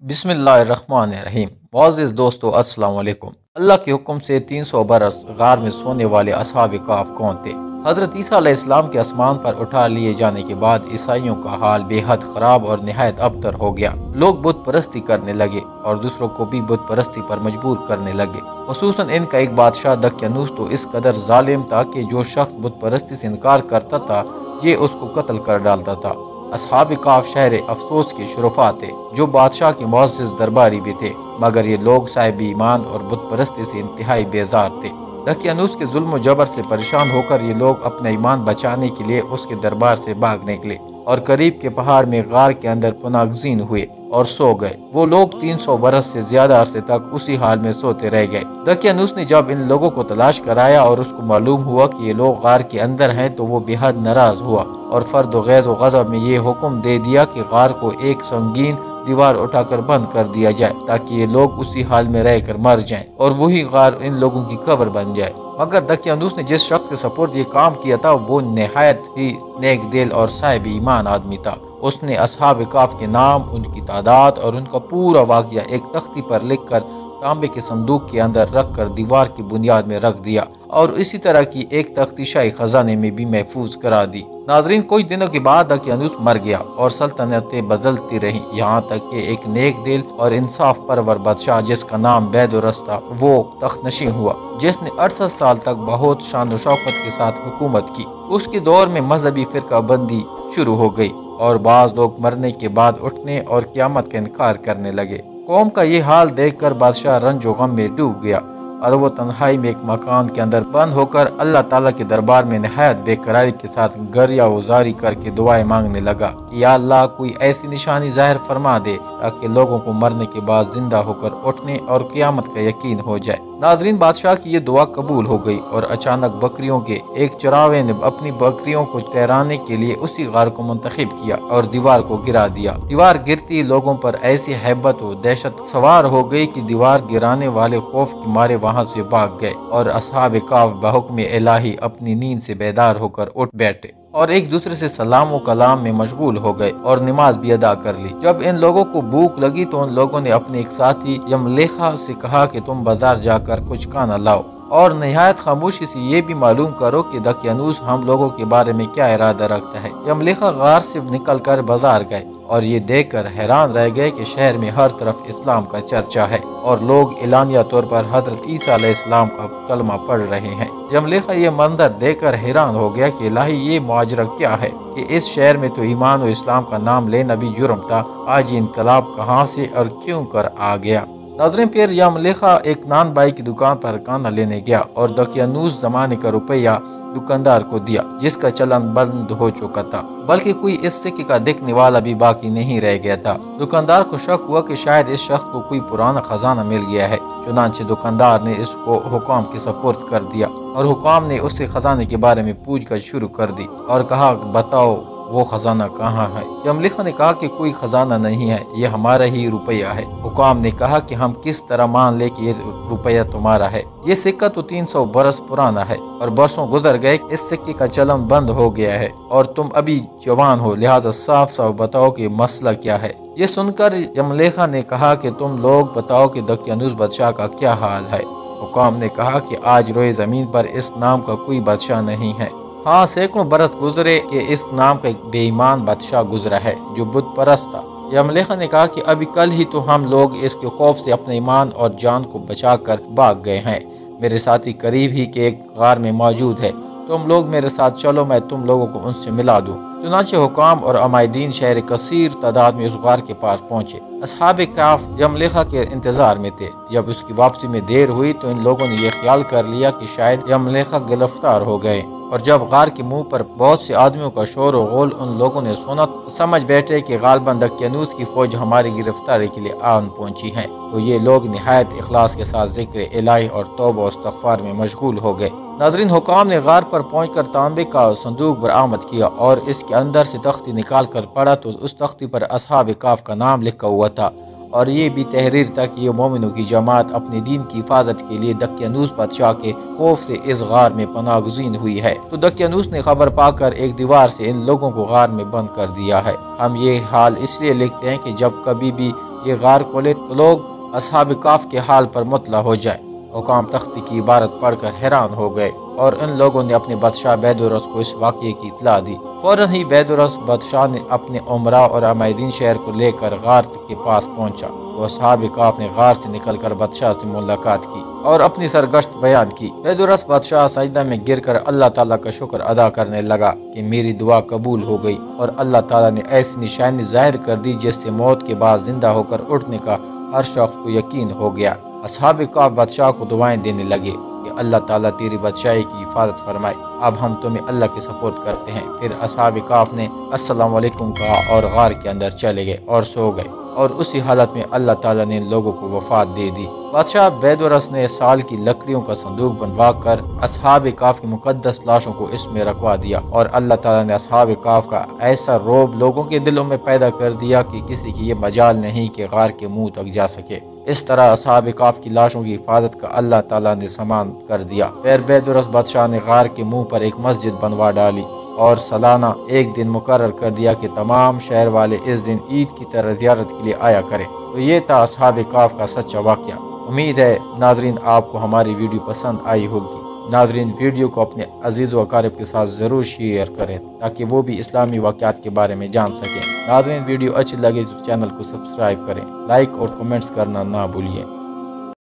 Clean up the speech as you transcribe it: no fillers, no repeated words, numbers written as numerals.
بسم اللہ الرحمن الرحیم۔ معزز دوستو، السلام علیکم۔ اللہ کے حکم سے 300 برس غار میں سونے والے اصحاب کہف کون تھے؟ حضرت عیسیٰ علیہ السلام کے آسمان پر اٹھا لیے جانے کے بعد عیسائیوں کا حال بے حد خراب اور نہایت ابتر ہو گیا۔ لوگ بت پرستی کرنے لگے اور دوسروں کو بھی بت پرستی پر مجبور کرنے لگے۔ خصوصاً ان کا ایک بادشاہ دقیانوس تو اس قدر ظالم تھا کہ جو شخص بت پرستی سے انکار کرتا تھا یہ اس کو قتل کر ڈالتا تھا۔ اصحاب کہف شہر افسوس کے شرفاء تھے جو بادشاہ کے معزز درباری بھی تھے، مگر یہ لوگ صاحب ایمان اور بت پرستی سے انتہائی بیزار تھے۔ دقیانوس کے ظلم و جبر سے پریشان ہو کر یہ لوگ اپنا ایمان بچانے کے لیے اس کے دربار سے بھاگ نکلے اور قریب کے پہاڑ میں غار کے اندر پناہ گزین ہوئے اور سو گئے۔ وہ لوگ 300 برس سے زیادہ عرصے تک اسی حال میں سوتے رہ گئے۔ دقیانوس نے جب ان لوگوں کو تلاش کرایا اور اس کو معلوم ہوا کہ یہ لوگ غار کے اندر ہیں تو وہ بے حد ناراض ہوا اور فرد و غیظ و غضب میں یہ حکم دے دیا کہ غار کو ایک سنگین دیوار اٹھا کر بند کر دیا جائے تاکہ یہ لوگ اسی حال میں رہ کر مر جائیں اور وہی غار ان لوگوں کی قبر بن جائے۔ مگر دقیانوس نے جس شخص کے سپرد یہ کام کیا تھا وہ نہایت ہی نیک دل اور صاحب ایمان آدمی تھا۔ اس نے اصحاب کہف کے نام، ان کی تعداد اور ان کا پورا واقعہ ایک تختی پر لکھ کر تانبے کے صندوق کے اندر رکھ کر دیوار کی بنیاد میں رکھ دیا اور اسی طرح کی ایک تختی شاہی خزانے میں بھی محفوظ کرا دی۔ ناظرین، کچھ دنوں کے بعد دقیانوس مر گیا اور سلطنتیں بدلتی رہیں، یہاں تک کہ ایک نیک دل اور انصاف پرور بادشاہ جس کا نام بیدرس تھا وہ تخت نشین ہوا، جس نے 68 سال تک بہت شان و شوکت کے ساتھ حکومت کی۔ اس کے دور میں مذہبی فرقہ بندی شروع ہو گئی اور بعض لوگ مرنے کے بعد اٹھنے اور قیامت کا انکار کرنے لگے۔ قوم کا یہ حال دیکھ کر بادشاہ رنج و غم میں ڈوب گیا اور وہ تنہائی میں ایک مکان کے اندر بند ہو کر اللہ تعالیٰ کے دربار میں نہایت بے قراری کے ساتھ گریہ وزاری کر کے دعائیں مانگنے لگا کہ یا اللہ کوئی ایسی نشانی ظاہر فرما دے تاکہ لوگوں کو مرنے کے بعد زندہ ہو کر اٹھنے اور قیامت کا یقین ہو جائے۔ ناظرین، بادشاہ کی یہ دعا قبول ہو گئی اور اچانک بکریوں کے ایک چراوے نے اپنی بکریوں کو تیرانے کے لیے اسی غار کو منتخب کیا اور دیوار کو گرا دیا۔ دیوار گرتی لوگوں پر ایسی ہیبت و دہشت سوار ہو گئی کہ دیوار گرانے والے خوف کے مارے وہاں سے بھاگ گئے اور اصحاب کہف بحکم الہی اپنی نیند سے بیدار ہو کر اٹھ بیٹھے اور ایک دوسرے سے سلام و کلام میں مشغول ہو گئے اور نماز بھی ادا کر لی۔ جب ان لوگوں کو بھوک لگی تو ان لوگوں نے اپنے ایک ساتھی یملیخا سے کہا کہ تم بازار جا کر کچھ کھانا لاؤ اور نہایت خاموشی سے یہ بھی معلوم کرو کہ دقیانوس ہم لوگوں کے بارے میں کیا ارادہ رکھتا ہے۔ یملیخا غار سے نکل کر بازار گئے اور یہ دیکھ کر حیران رہ گئے کہ شہر میں ہر طرف اسلام کا چرچا ہے اور لوگ اعلانیہ طور پر حضرت عیسیٰ علیہ السلام کا کلمہ پڑھ رہے ہیں۔ یملیخا یہ منظر دیکھ کر حیران ہو گیا کہ الہی یہ معاجرہ کیا ہے کہ اس شہر میں تو ایمان و اسلام کا نام لینا بھی جرم تھا، آج یہ انقلاب کہاں سے اور کیوں کر آ گیا۔ ناظرین، پھر یملیخا ایک نان بائی کی دکان پر کھانا لینے گیا اور دقیانوس زمانے کا روپیہ دکاندار کو دیا جس کا چلن بند ہو چکا تھا، بلکہ کوئی اس سکے کا دیکھنے والا بھی باقی نہیں رہ گیا تھا۔ دکاندار کو شک ہوا کہ شاید اس شخص کو کوئی پرانا خزانہ مل گیا ہے، چنانچہ دکاندار نے اس کو حکام کے سپرد کر دیا اور حکام نے اس سے خزانے کے بارے میں پوچھ گچھ شروع کر دی اور کہا بتاؤ وہ خزانہ کہاں ہے؟ یملیخا نے کہا کہ کوئی خزانہ نہیں ہے، یہ ہمارا ہی روپیہ ہے۔ حکام نے کہا کہ ہم کس طرح مان لے کہ یہ روپیہ تمہارا ہے؟ یہ سکہ تو 300 برس پرانا ہے اور برسوں گزر گئے، اس سکے کا چلن بند ہو گیا ہے اور تم ابھی جوان ہو، لہٰذا صاف صاف بتاؤ کہ مسئلہ کیا ہے۔ یہ سن کر یملیخا نے کہا کہ تم لوگ بتاؤ کہ دقیانوس بادشاہ کا کیا حال ہے۔ حکام نے کہا کہ آج روئے زمین پر اس نام کا کوئی بادشاہ نہیں ہے، ہاں سینکڑوں برس گزرے کہ اس نام کا ایک بے ایمان بادشاہ گزرا ہے جو بت پرست تھا۔ یملیخا نے کہا کہ ابھی کل ہی تو ہم لوگ اس کے خوف سے اپنے ایمان اور جان کو بچا کر بھاگ گئے ہیں۔ میرے ساتھی قریب ہی کے ایک غار میں موجود ہے، تم لوگ میرے ساتھ چلو، میں تم لوگوں کو ان سے ملا دوں۔ چنانچہ حکام اور عمائدین شہر کثیر تعداد میں اس غار کے پاس پہنچے۔ اصحاب کہف یملیخا کے انتظار میں تھے۔ جب اس کی واپسی میں دیر ہوئی تو ان لوگوں نے یہ خیال کر لیا کہ شاید یملیخا گرفتار ہو گئے اور جب غار کے منہ پر بہت سے آدمیوں کا شور و غول ان لوگوں نے سنا تو سمجھ بیٹھے کہ غالباً دقیانوس کی فوج ہماری گرفتاری کے لیے آن پہنچی ہے، تو یہ لوگ نہایت اخلاص کے ساتھ ذکر الہی اور توبہ و استغفار میں مشغول ہو گئے۔ ناظرین، حکام نے غار پر پہنچ کر تانبے کا صندوق برآمد کیا اور اس کے اندر سے تختی نکال کر پڑھا تو اس تختی پر اصحاب کہف کا نام لکھا ہوا تھا اور یہ بھی تحریر تھا کہ یہ مومنوں کی جماعت اپنے دین کی حفاظت کے لیے دقیانوس بادشاہ کے خوف سے اس غار میں پناہ گزین ہوئی ہے۔ تو دقیانوس نے خبر پا کر ایک دیوار سے ان لوگوں کو غار میں بند کر دیا ہے۔ ہم یہ حال اس لیے لکھتے ہیں کہ جب کبھی بھی یہ غار کھولے تو لوگ اصحاب کاف کے حال پر مطلع ہو جائے۔ حکام تختی کی عبارت پڑھ کر حیران ہو گئے اور ان لوگوں نے اپنے بادشاہ بیدرس کو اس واقعے کی اطلاع دی۔ فوراً ہی بیدرس بادشاہ نے اپنے امراء اور عمائدین شہر کو لے کر غار کے پاس پہنچا تو اصحاب کاف نے غار سے نکل کر بادشاہ سے ملاقات کی اور اپنی سرگشت بیان کی۔ بیدرس بادشاہ سجدہ میں گر کر اللہ تعالیٰ کا شکر ادا کرنے لگا کہ میری دعا قبول ہو گئی اور اللہ تعالیٰ نے ایسی نشانی ظاہر کر دی جس سے موت کے بعد زندہ ہو کر اٹھنے کا ہر شخص کو یقین ہو گیا۔ اصحاب کاف بادشاہ کو دعائیں دینے لگے کہ اللہ تعالیٰ تیری بادشاہی کی حفاظت فرمائے، اب ہم تمہیں اللہ کے سپورٹ کرتے ہیں۔ پھر اصحاب کاف نے السلام علیکم کہا اور غار کے اندر چلے گئے اور سو گئے، اور اسی حالت میں اللہ تعالیٰ نے ان لوگوں کو وفات دے دی۔ بادشاہ بیدرس نے سال کی لکڑیوں کا صندوق بنوا کر اصحاب کاف کی مقدس لاشوں کو اس میں رکھوا دیا، اور اللہ تعالیٰ نے اصحاب کاف کا ایسا رعب لوگوں کے دلوں میں پیدا کر دیا کہ کسی کی یہ مجال نہیں کہ غار کے منہ تک جا سکے۔ اس طرح اصحاب کاف کی لاشوں کی حفاظت کا اللہ تعالیٰ نے سامان کر دیا۔ پھر بیدرس بادشاہ نے غار کے منہ پر ایک مسجد بنوا ڈالی اور سالانہ ایک دن مقرر کر دیا کہ تمام شہر والے اس دن عید کی طرح زیارت کے لیے آیا کریں۔ تو یہ تھا اصحاب کاف کا سچا واقعہ۔ امید ہے ناظرین آپ کو ہماری ویڈیو پسند آئی ہوگی۔ ناظرین ویڈیو کو اپنے عزیز و اقارب کے ساتھ ضرور شیئر کریں تاکہ وہ بھی اسلامی واقعات کے بارے میں جان سکیں۔ ناظرین ویڈیو اچھی لگے تو چینل کو سبسکرائب کریں، لائک اور کمنٹس کرنا نہ بھولیے۔